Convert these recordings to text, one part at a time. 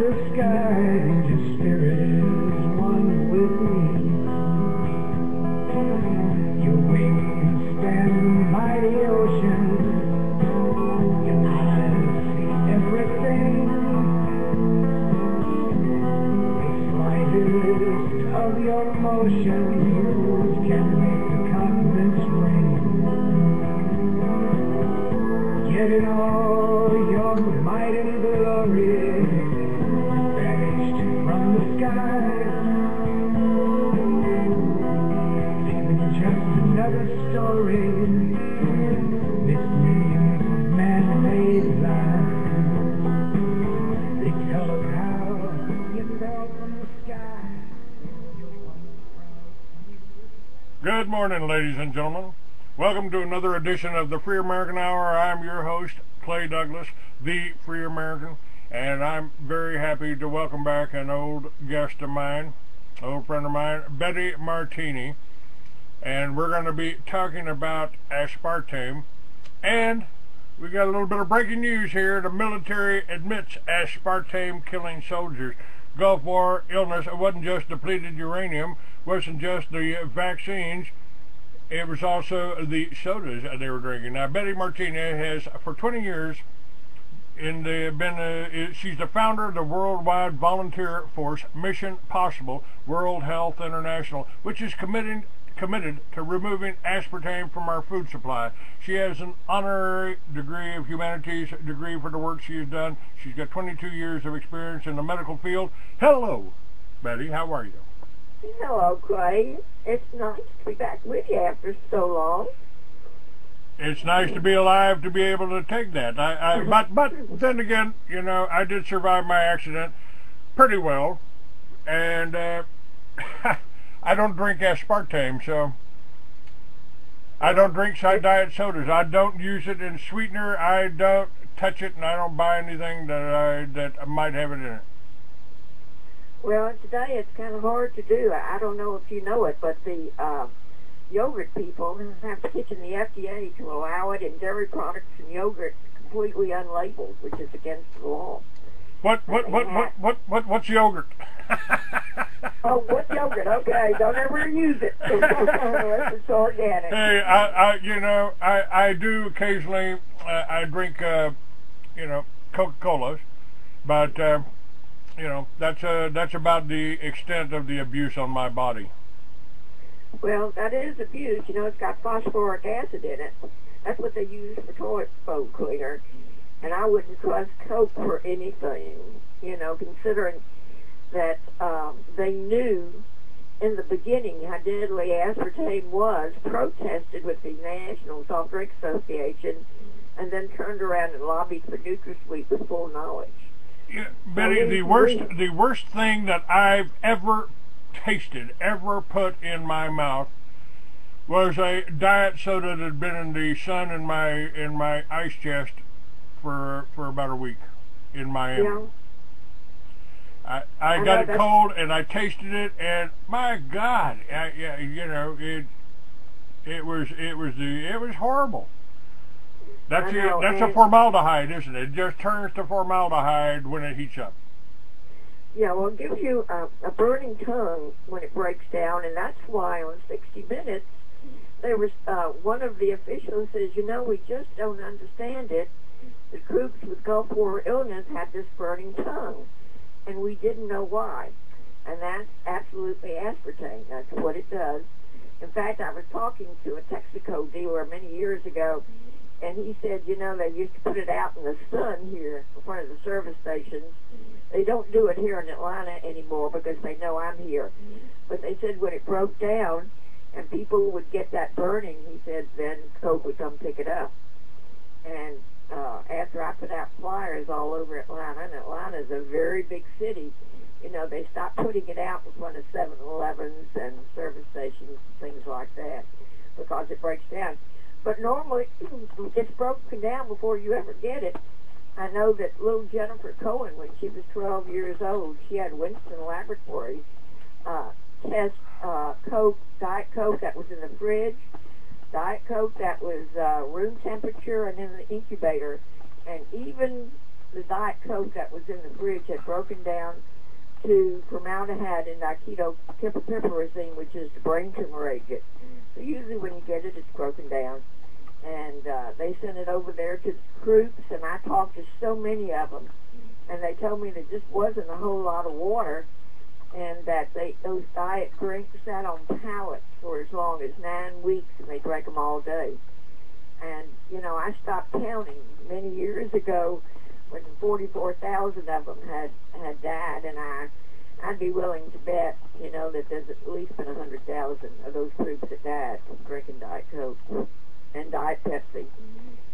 the sky, and your spirit is one with me. Your wings span the mighty ocean. Your eyes see everything. The slightest of your motions can make the continents ring. Yet in all your might and glory, vanished from the sky, leaving just another story, misleading man-made life. They tell of how you fell from the sky. Good morning, ladies and gentlemen. Welcome to another edition of the Free American Hour. I'm your host, Clay Douglas, the Free American, and I'm very happy to welcome back an old guest of mine, old friend of mine, Betty Martini, and we're going to be talking about aspartame, and we got a little bit of breaking news here. The military admits aspartame killing soldiers. Gulf War illness, it wasn't just depleted uranium, wasn't just the vaccines, it was also the sodas they were drinking. Now, Betty Martini has, for 20 years, she's the founder of the worldwide volunteer force Mission Possible World Health International, which is committed to removing aspartame from our food supply. She has an honorary degree of humanities degree for the work she has done. She's got 22 years of experience in the medical field. Hello, Betty. How are you? Hello, Clay. It's nice to be back with you after so long. It's nice to be alive to be able to take that. But then again, you know, I did survive my accident pretty well, and I don't drink aspartame, so I don't drink diet sodas. I don't use it in sweetener. I don't touch it, and I don't buy anything that might have it in it. Well, today it's kind of hard to do. I don't know if you know it, but the yogurt people have petitioned the FDA to allow it in dairy products and yogurt completely unlabeled, which is against the law. What's yogurt? Oh, what's yogurt? Okay, don't ever use it unless it's organic. Hey, I do occasionally. I drink, Coca-Colas, but that's about the extent of the abuse on my body. Well, that is abuse. You know, it's got phosphoric acid in it. That's what they use for toilet bowl cleaner. And I wouldn't trust Coke for anything, considering that they knew in the beginning how deadly aspartame was, protested with the National Soft Drink Association, and then turned around and lobbied for NutraSweet with full knowledge. Yeah, Betty, the worst thing that I've ever tasted, ever put in my mouth, was a diet soda that had been in the sun in my ice chest for about a week in Miami. Yeah. I got it cold and I tasted it, and my God, it was horrible. That's a formaldehyde, isn't it? It just turns to formaldehyde when it heats up. Yeah, well, it gives you a burning tongue when it breaks down, and that's why on 60 Minutes, there was one of the officials says, we just don't understand it. The troops with Gulf War illness had this burning tongue, and we didn't know why. And that's absolutely aspartame. That's what it does. In fact, I was talking to a Texaco dealer many years ago, and he said, they used to put it out in the sun here in front of the service stations. They don't do it here in Atlanta anymore because they know I'm here. But they said when it broke down and people would get that burning, he said, then Coke would come pick it up. And after I put out flyers all over Atlanta, and Atlanta's a very big city, they stopped putting it out in front of 7-Elevens and service stations and things like that because it breaks down. But normally, it's broken down before you ever get it. I know that little Jennifer Cohen, when she was 12 years old, she had Winston Laboratories test Coke, Diet Coke that was in the fridge, Diet Coke that was room temperature and in the incubator, and even the Diet Coke that was in the fridge had broken down to formaldehyde and diketopiperazine, which is the brain tumor agent. So usually when you get it, it's broken down. And they sent it over there to the troops, and I talked to so many of them, and they told me there just wasn't a whole lot of water, and that those diet drinks sat on pallets for as long as 9 weeks, and they drank them all day. And, you know, I stopped counting many years ago when 44,000 of them had died, and I'd be willing to bet, you know, that there's at least been 100,000 of those troops that died from drinking Diet Coke and Diet Pepsi.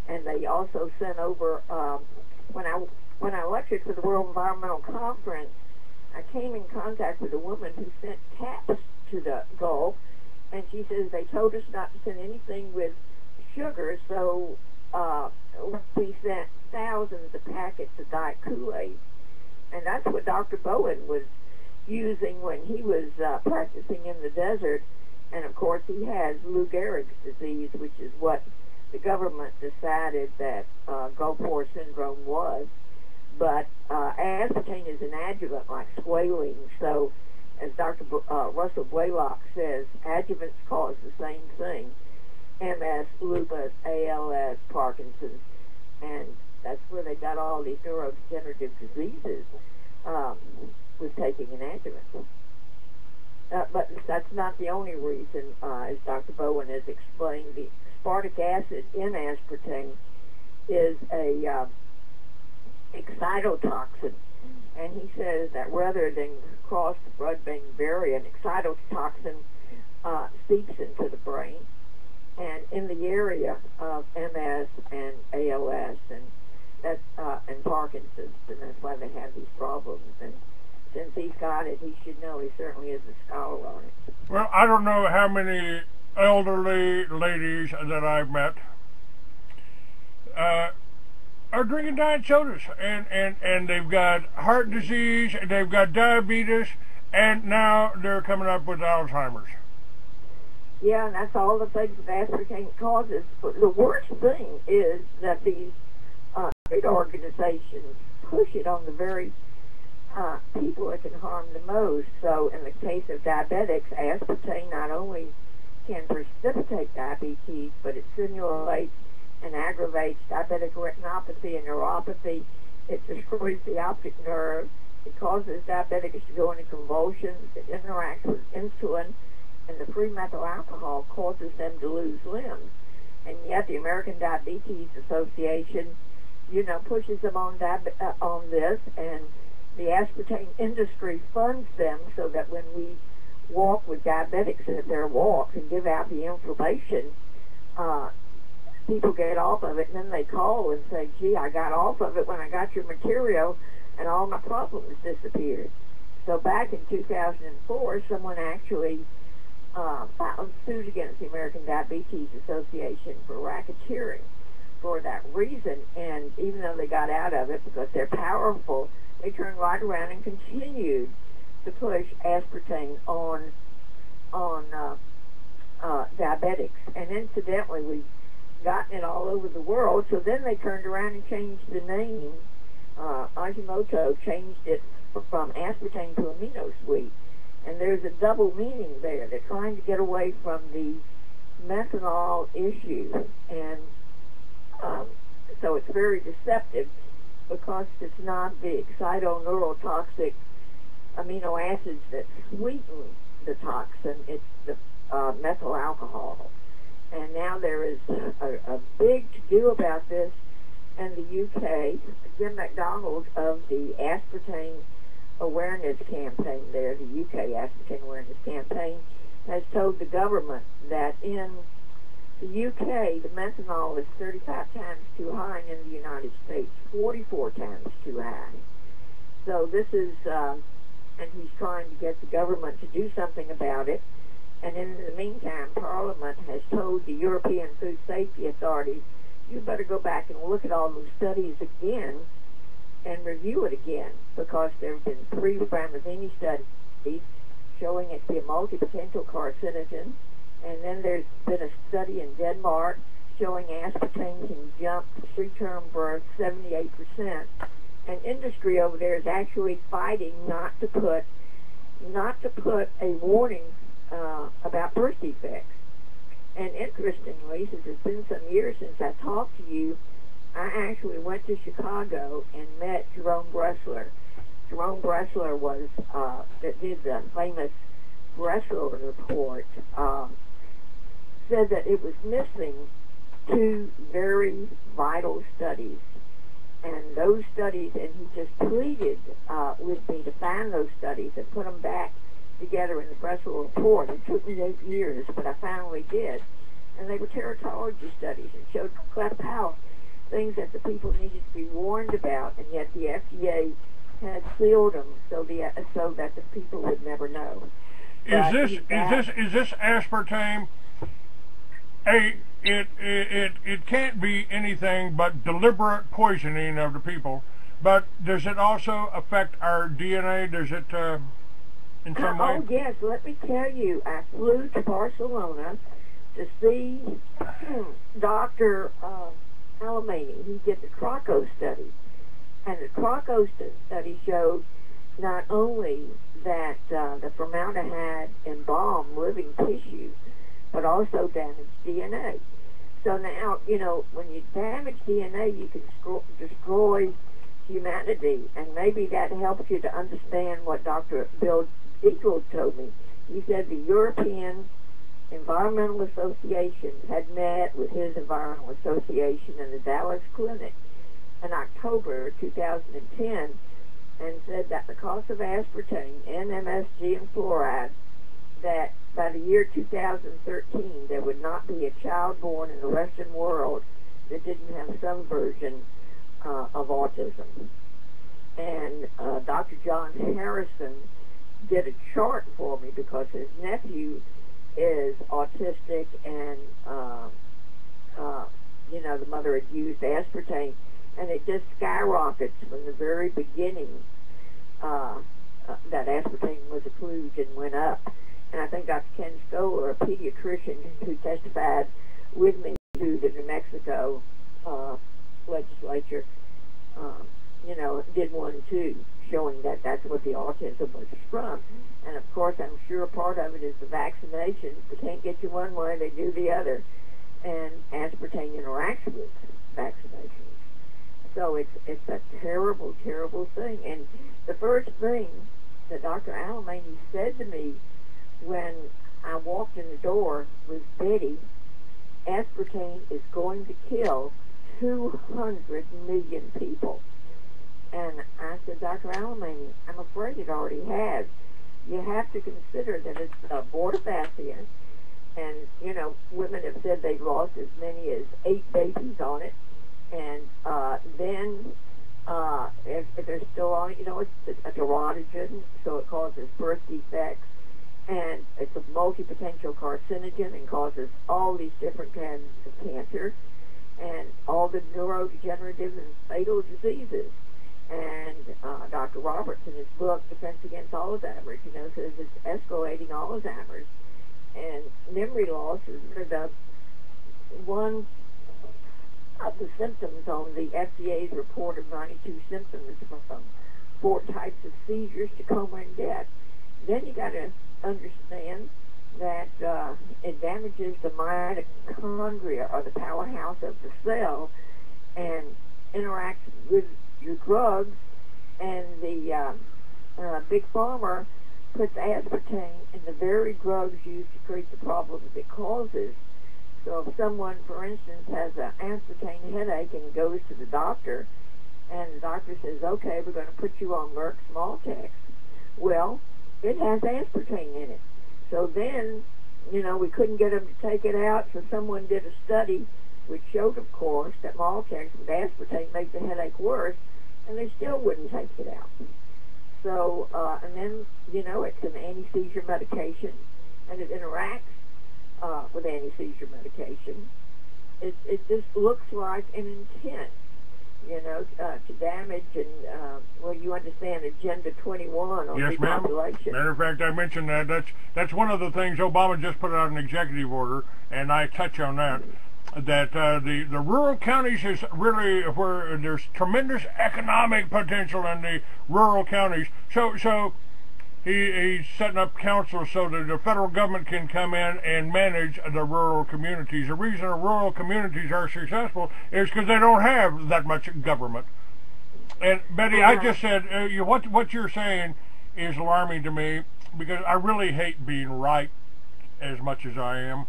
And they also sent over, when I lectured for the World Environmental Conference, I came in contact with a woman who sent taps to the Gulf, and she says they told us not to send anything with sugar, so we sent thousands of packets of Diet Kool-Aid. And that's what Dr. Bowen was using when he was practicing in the desert. And of course he has Lou Gehrig's disease, which is what the government decided that Gulf War syndrome was. But aspartame is an adjuvant like squalene, so as Dr. Russell Blaylock says, adjuvants cause the same thing: MS, lupus, ALS, Parkinson's, and that's where they got all these neurodegenerative diseases with taking an adjuvant. But that's not the only reason, as Dr. Bowen has explained. The aspartic acid in aspartame is a excitotoxin, and he says that rather than cross the blood-brain barrier, an excitotoxin seeps into the brain, and in the area of MS and ALS and Parkinson's, and that's why they have these problems. And since he's got it, he should know. He certainly is a scholar on it. Well, I don't know how many elderly ladies that I've met are drinking diet sodas, and they've got heart disease, and they've got diabetes, and now they're coming up with Alzheimer's. Yeah, and that's all the things that aspartame causes. But the worst thing is that these trade organizations push it on the very people it can harm the most. So in the case of diabetics, aspartame not only can precipitate diabetes, but it simulates and aggravates diabetic retinopathy and neuropathy. It destroys the optic nerve. It causes diabetics to go into convulsions. It interacts with insulin, and the free methyl alcohol causes them to lose limbs. And yet the American Diabetes Association, you know, pushes them on this, and the aspartame industry funds them so that when we walk with diabetics at their walks and give out the information, people get off of it, and then they call and say, gee, I got off of it when I got your material, and all my problems disappeared. So back in 2004, someone actually filed suit against the American Diabetes Association for racketeering for that reason, and even though they got out of it because they're powerful, they turned right around and continued to push aspartame on diabetics. And incidentally, we've gotten it all over the world, so then they turned around and changed the name. Ajinomoto changed it from aspartame to amino sweet, and there's a double meaning there. They're trying to get away from the methanol issue, and so it's very deceptive because it's not the excito-neurotoxic amino acids that sweeten the toxin, it's the methyl alcohol. And now there is a big to-do about this in the UK. Jim MacDonald of the Aspartame Awareness Campaign there, the UK Aspartame Awareness Campaign, has told the government that in the UK, the methanol is 35 times too high, and in the United States, 44 times too high. So this is, and he's trying to get the government to do something about it. And in the meantime, Parliament has told the European Food Safety Authorities, you better go back and look at all those studies again and review it again, because there have been 3 Bramazini studies showing it to be a multi-potential carcinogen. And then there's been a study in Denmark showing aspartame can jump preterm birth 78%. an industry over there is actually fighting not to put a warning about birth defects. And interestingly, since it's been some years since I talked to you, I actually went to Chicago and met Jerome Bressler. Jerome Bressler was that did the famous Bressler report. Said that it was missing 2 very vital studies, and those studies, and he just pleaded with me to find those studies and put them back together in the Bressler report. It took me 8 years, but I finally did. And they were teratology studies and showed cleft palate, things that the people needed to be warned about, and yet the FDA had sealed them so that the people would never know. Is this aspartame? It can't be anything but deliberate poisoning of the people. But does it also affect our DNA? Does it in some way? Oh yes, let me tell you, I flew to Barcelona to see Doctor Alemany. He did the Croco study, and the Croco study showed not only that the formaldehyde embalmed living tissue, but also damaged DNA. So now, you know, when you damage DNA, you can destroy humanity, and maybe that helps you to understand what Dr. Bill Eagle told me. He said the European Environmental Association had met with his Environmental Association in the Dallas Clinic in October 2010 and said that because of aspartame, NMSG, and fluoride, that by the year 2013 there would not be a child born in the Western world that didn't have some version of autism. And Dr. John Harrison did a chart for me because his nephew is autistic, and you know, the mother had used aspartame, and it just skyrockets from the very beginning. That aspartame was a kludge and went up. And I think Dr. Ken Stoller, a pediatrician who testified with me to the New Mexico legislature, you know, did one too, showing that that's what the autism was from. And of course, I'm sure part of it is the vaccinations. They can't get you one way, they do the other. And aspartame interacts with vaccinations. So it's a terrible, terrible thing. And the first thing that Dr. Alemany said to me when I walked in the door was, Betty, aspartame is going to kill 200 million people. And I said, Dr. Alemany, I'm afraid it already has. You have to consider that it's abortifacient, and, you know, women have said they've lost as many as 8 babies on it, and then if they're still on it, you know, it's a teratogen, so it causes birth defects, and it's a multi-potential carcinogen and causes all these different kinds of cancer and all the neurodegenerative and fatal diseases. And Dr. Roberts, in his book, Defense Against Alzheimer's, you know, says it's escalating Alzheimer's. And memory loss is one of the symptoms on the FDA's report of 92 symptoms, from 4 types of seizures to coma and death. Then you got to understand that it damages the mitochondria, or the powerhouse of the cell, and interacts with your drugs. And the big pharma puts aspartame in the very drugs used to treat the problems it causes. So if someone, for instance, has an aspartame headache and goes to the doctor, and the doctor says, okay, we're going to put you on Merck's Maltex, well, it has aspartame in it. So then, you know, we couldn't get them to take it out, so someone did a study which showed, of course, that Maltex with aspartame made the headache worse, and they still wouldn't take it out. So, and then, you know, it's an anti-seizure medication, and it interacts with anti-seizure medication. It just looks like an intent, you know, to damage, and, well, you understand Agenda 21 on yes, repopulation. Matter of fact, I mentioned that. That's one of the things. Obama just put out an executive order, and I touch on that. that the rural counties is really where there's tremendous economic potential in the rural counties. So he's setting up councils so that the federal government can come in and manage the rural communities. The reason the rural communities are successful is because they don't have that much government. And Betty, I just said what you're saying is alarming to me, because I really hate being right as much as I am.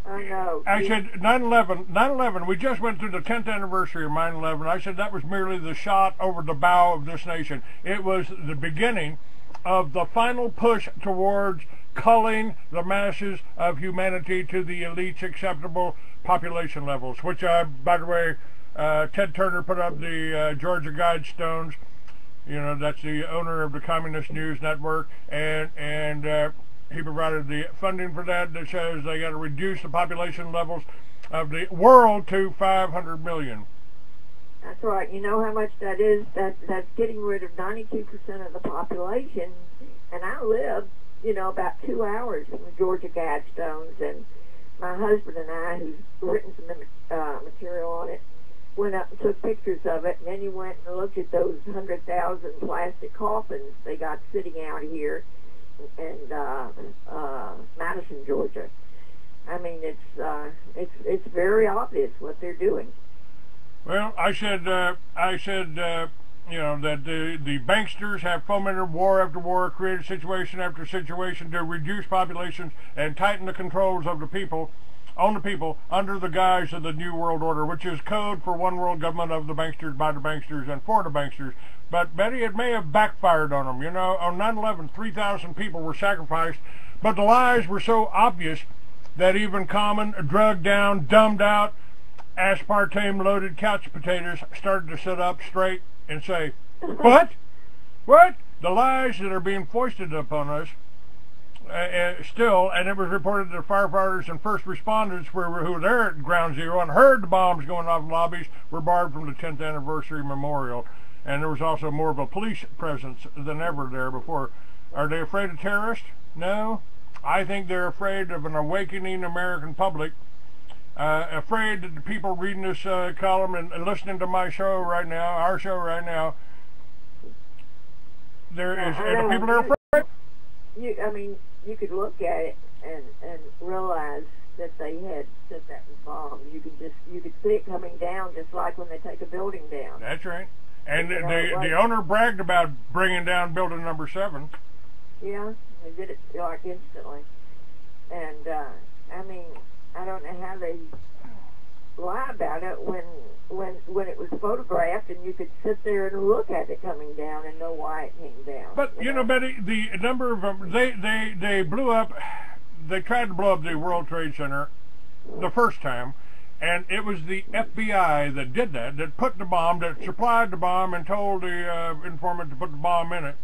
I know. I said 9/11, we just went through the 10th anniversary of 9/11. I said that was merely the shot over the bow of this nation. It was the beginning of the final push towards culling the masses of humanity to the elite's acceptable population levels, which, by the way, Ted Turner put up the Georgia Guidestones. You know, that's the owner of the Communist News Network, and he provided the funding for that says they got to reduce the population levels of the world to 500 million. That's right. You know how much that is? That's getting rid of 92% of the population. And I live, about 2 hours from the Georgia Guidestones, and my husband and I, who's written some material on it, went up and took pictures of it, and then he went and looked at those 100,000 plastic coffins they got sitting out here in Madison, Georgia. I mean, it's very obvious what they're doing. Well, I said, that the banksters have fomented war after war, created situation after situation to reduce populations and tighten the controls of the people, on the people, under the guise of the New World Order, which is code for one world government of the banksters, by the banksters, and for the banksters. But, Betty, it may have backfired on them. On 9/11, 3,000 people were sacrificed, but the lies were so obvious that even common, drugged down, dumbed out, aspartame-loaded couch potatoes started to sit up straight and say, what? What? The lies that are being foisted upon us still, and it was reported that firefighters and first responders who were there at Ground Zero and heard the bombs going off in lobbies were barred from the 10th anniversary memorial. And there was also more of a police presence than ever there before. Are they afraid of terrorists? No. I think they're afraid of an awakening American public, afraid that the people reading this column and listening to my show right now, our show right now, the people are afraid. You could look at it and realize that they had set that with bombs. You could see it coming down, just like when they take a building down. That's right. And the owner bragged about bringing down building number 7. Yeah, they did it like instantly. And I don't know how they lie about it when it was photographed and you could sit there and look at it coming down and know why it came down. But Betty, the number of them, they blew up. They tried to blow up the World Trade Center the first time. And it was the FBI that did that put the bomb, that supplied the bomb and told the informant to put the bomb in it.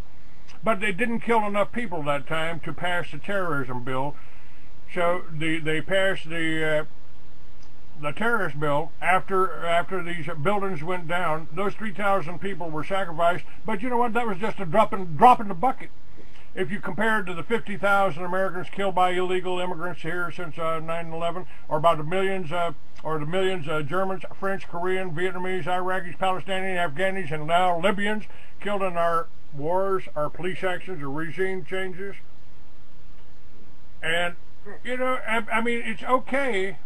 But they didn't kill enough people that time to pass the terrorism bill. So they passed the terrorist bill after these buildings went down. Those 3,000 people were sacrificed. But you know what? That was just a drop in the bucket. If you compare it to the 50,000 Americans killed by illegal immigrants here since 9/11, or about the millions Germans, French, Korean, Vietnamese, Iraqis, Palestinians, Afghanis, and now Libyans killed in our wars, our police actions, or regime changes. And it's okay.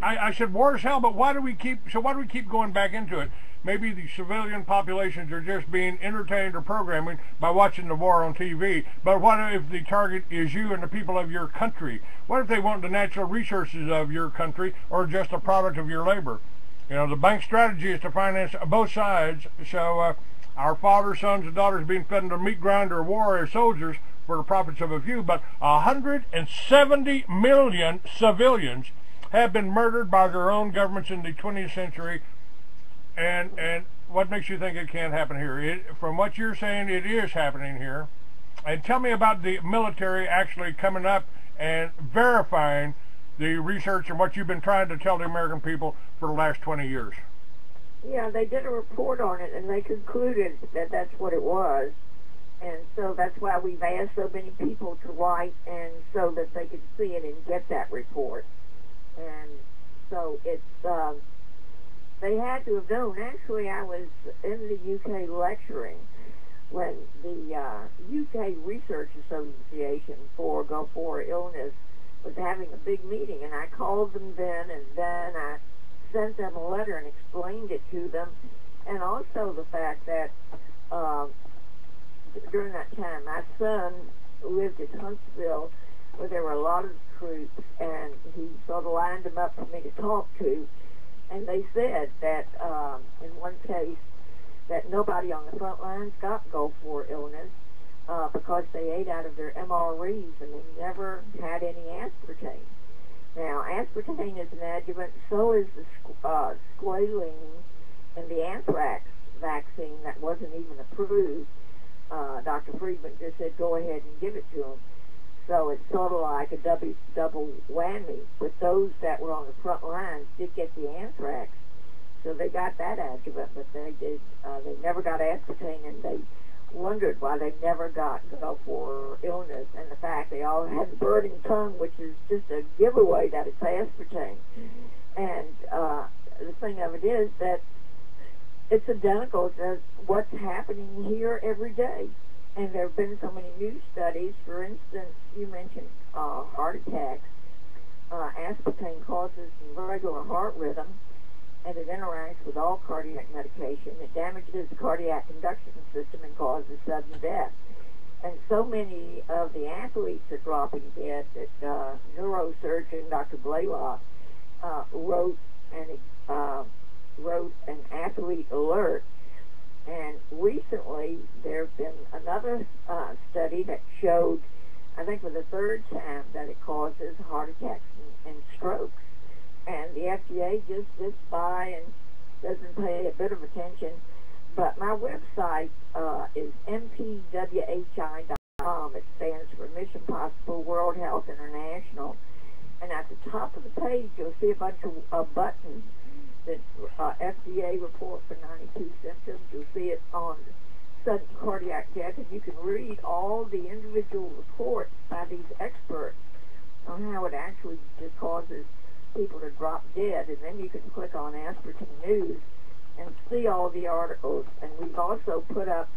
I said war is hell, but why do we keep going back into it? Maybe the civilian populations are just being entertained or programming by watching the war on TV. But what if the target is you and the people of your country? What if they want the natural resources of your country or just a product of your labor? The bank strategy is to finance both sides. So our fathers, sons, and daughters being fed into meat grinder war as soldiers for the profits of a few. But 170 million civilians have been murdered by their own governments in the 20th century. And what makes you think it can't happen here? From what you're saying, it is happening here. And tell me about the military actually coming up and verifying the research and what you've been trying to tell the American people for the last 20 years. Yeah, they did a report on it, and they concluded that that's what it was. And so that's why we've asked so many people to write, and so that they could see it and get that report. And so it's, they had to have known. Actually, I was in the UK lecturing when the UK Research Association for Gulf War Illness was having a big meeting, and I called them then, and then I sent them a letter and explained it to them, and also the fact that during that time, my son lived in Huntsville, where there were a lot of troops, and he sort of lined them up for me to talk to, and they said that in one case that nobody on the front lines got Gulf War illness because they ate out of their MREs and they never had any aspartame. Now, aspartame is an adjuvant, so is the squalene and the anthrax vaccine that wasn't even approved. Dr. Friedman just said, go ahead and give it to them. So it's sort of like a double whammy. But those that were on the front lines did get the anthrax, so they got that adjuvant, but they never got aspartame, and they wondered why they never got Gulf War illness, and the fact they all had burning tongue, which is just a giveaway that it's aspartame. And the thing of it is that it's identical to what's happening here every day. And there have been so many new studies. For instance, you mentioned heart attacks. Aspartame causes irregular heart rhythm, and it interacts with all cardiac medication. It damages the cardiac conduction system and causes sudden death. And so many of the athletes are dropping dead that neurosurgeon Dr. Blaylock wrote an athlete alert. And recently there's been another study that showed, I think for the third time, that it causes heart attacks and strokes. And the FDA just sits by and doesn't pay a bit of attention. But my website is mpwhi.com. It stands for Mission Possible World Health International. And at the top of the page, you'll see a bunch of buttons. That's FDA report for 92 symptoms. You'll see it on sudden cardiac death, and you can read all the individual reports by these experts on how it actually just causes people to drop dead. And then you can click on Aspartame News and see all the articles. And we've also put up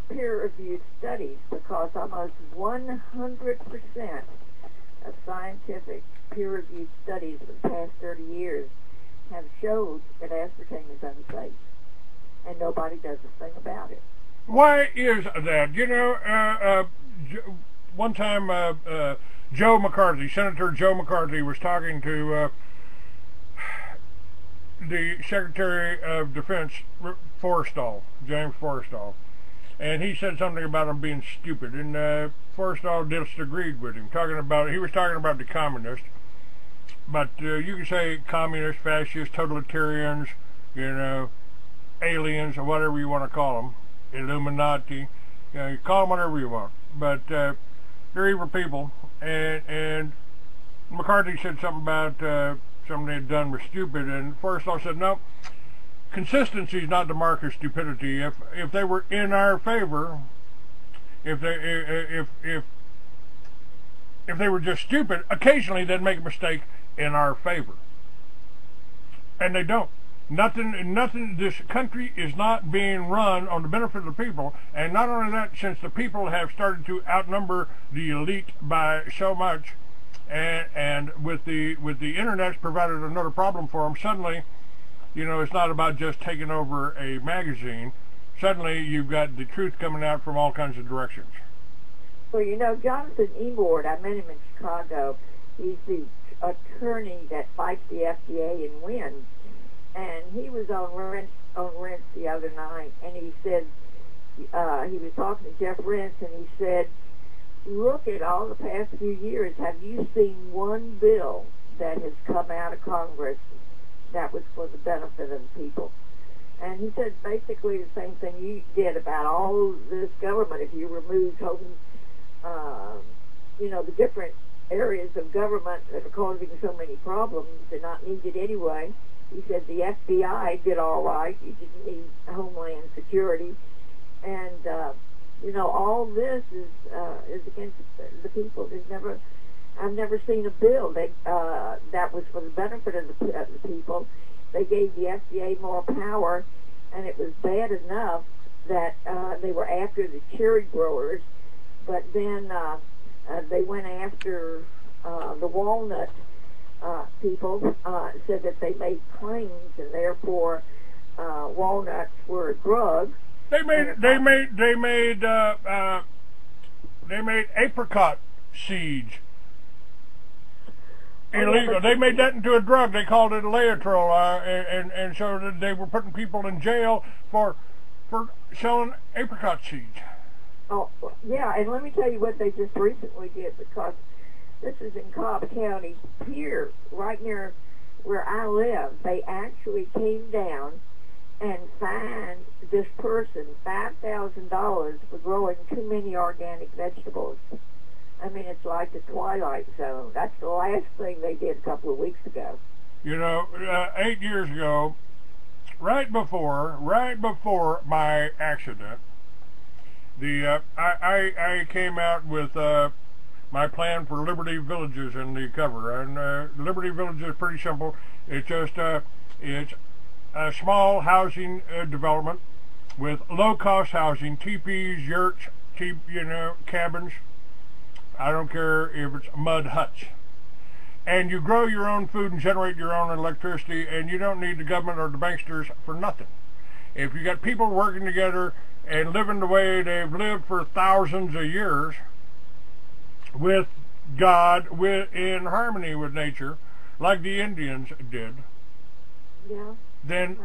peer-reviewed studies, because almost 100% of scientific peer-reviewed studies for the past 30 years have showed that aspartame is unsafe, and nobody does a thing about it. Why is that? You know, one time Joe McCarthy, Senator Joe McCarthy, was talking to the Secretary of Defense, Forrestal, James Forrestal, and he said something about him being stupid, and Forrestal disagreed with him. He was talking about the communists. But you can say communists, fascists, totalitarians, you know, aliens, or whatever you want to call them, Illuminati, you know, you call them whatever you want. But they're evil people. And McCarthy said something about something they had done was stupid, and Forrestal said, no, consistency is not the mark of stupidity. If they were in our favor, if they were just stupid, occasionally they'd make a mistake in our favor, and they don't. Nothing. This country is not being run on the benefit of the people, and not only that, since the people have started to outnumber the elite by so much, and with the internet's provided another problem for them. Suddenly, you know, it's not about just taking over a magazine. Suddenly, you've got the truth coming out from all kinds of directions. Well, you know, Jonathan Emord, I met him in Chicago. He's the attorney that fights the FDA and wins. And he was on Rents the other night, and he said, he was talking to Jeff Rents, and he said, look at all the past few years. Have you seen one bill that has come out of Congress that was for the benefit of the people? And he said basically the same thing you did about all this government. If you removed you know, the different areas of government that are causing so many problems, they're not needed anyway. He said the FBI did all right. You didn't need Homeland Security. And, you know, all this is against the people. There's never I've never seen a bill that was for the benefit of the people. They gave the FDA more power, and it was bad enough that they were after the cherry growers, but then they went after the walnut people, said that they made claims, and therefore walnuts were a drug. They made apricot seeds illegal. They made that into a drug. They called it Laetrile, and so they were putting people in jail for selling apricot seeds. Oh, yeah, and let me tell you what they just recently did, because this is in Cobb County, here, right near where I live. They actually came down and fined this person $5,000 for growing too many organic vegetables. I mean, it's like the Twilight Zone. That's the last thing they did a couple of weeks ago. You know, 8 years ago, right before my accident, I came out with my plan for Liberty Villages in the cover. And Liberty Villages is pretty simple. It's just it's a small housing development with low-cost housing, teepees, yurts, cabins. I don't care if it's mud huts. And you grow your own food and generate your own electricity, and you don't need the government or the banksters for nothing. If you got people working together and living the way they've lived for thousands of years, with God, in harmony with nature, like the Indians did, yeah, then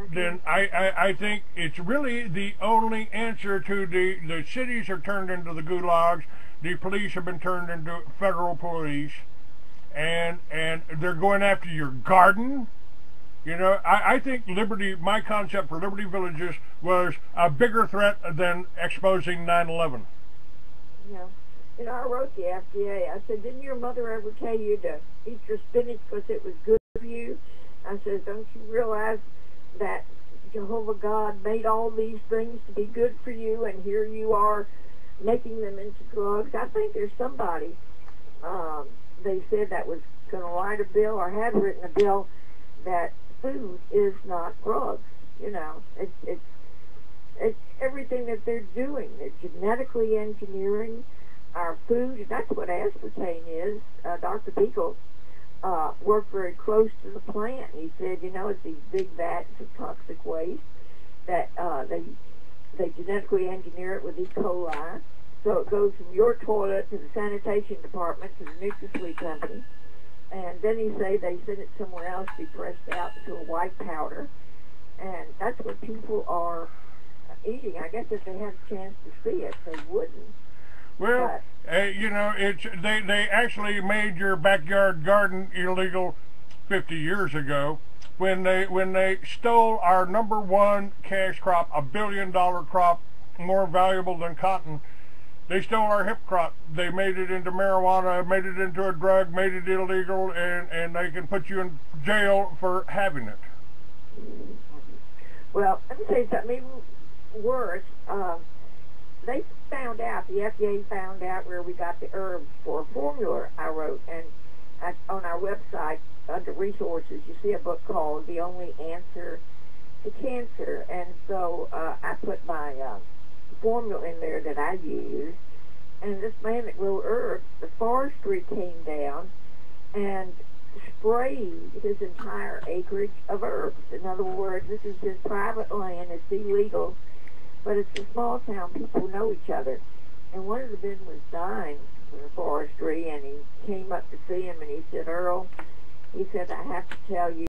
I think it's really the only answer to the cities are turned into the gulags, the police have been turned into federal police, and they're going after your garden. You know, I think my concept for Liberty Villages was a bigger threat than exposing 9/11. Yeah. You know, I wrote the FDA. I said, didn't your mother ever tell you to eat your spinach because it was good for you? I said, don't you realize that Jehovah God made all these things to be good for you, and here you are making them into drugs? I think there's somebody, they said, that was going to write a bill or had written a bill that food is not drugs. You know, it's everything that they're doing. They're genetically engineering our food. That's what aspartame is. Dr. Beagle worked very close to the plant. He said, you know, it's these big vats of toxic waste that they genetically engineer it with E. coli. So it goes from your toilet to the sanitation department to the NutraSweet company. And then he say they send it somewhere else to be pressed out into a white powder. And that's what people are eating. I guess if they had a chance to see it, they wouldn't. Well, you know, they actually made your backyard garden illegal 50 years ago when they stole our #1 cash crop, $1 billion crop, more valuable than cotton. They stole our hemp crop. They made it into marijuana, made it into a drug, made it illegal, and they can put you in jail for having it. Well, let me tell you something even worse. They found out, the FDA found out where we got the herbs for a formula I wrote, and on our website, under resources, you see a book called The Only Answer to Cancer, and so I put my formula in there that I use, and this man that grew herbs, the forestry came down and sprayed his entire acreage of herbs. In other words, this is his private land, it's illegal, but it's a small town, people know each other. And one of the men was dying from the forestry, and he came up to see him, and he said, Earl, he said, I have to tell you,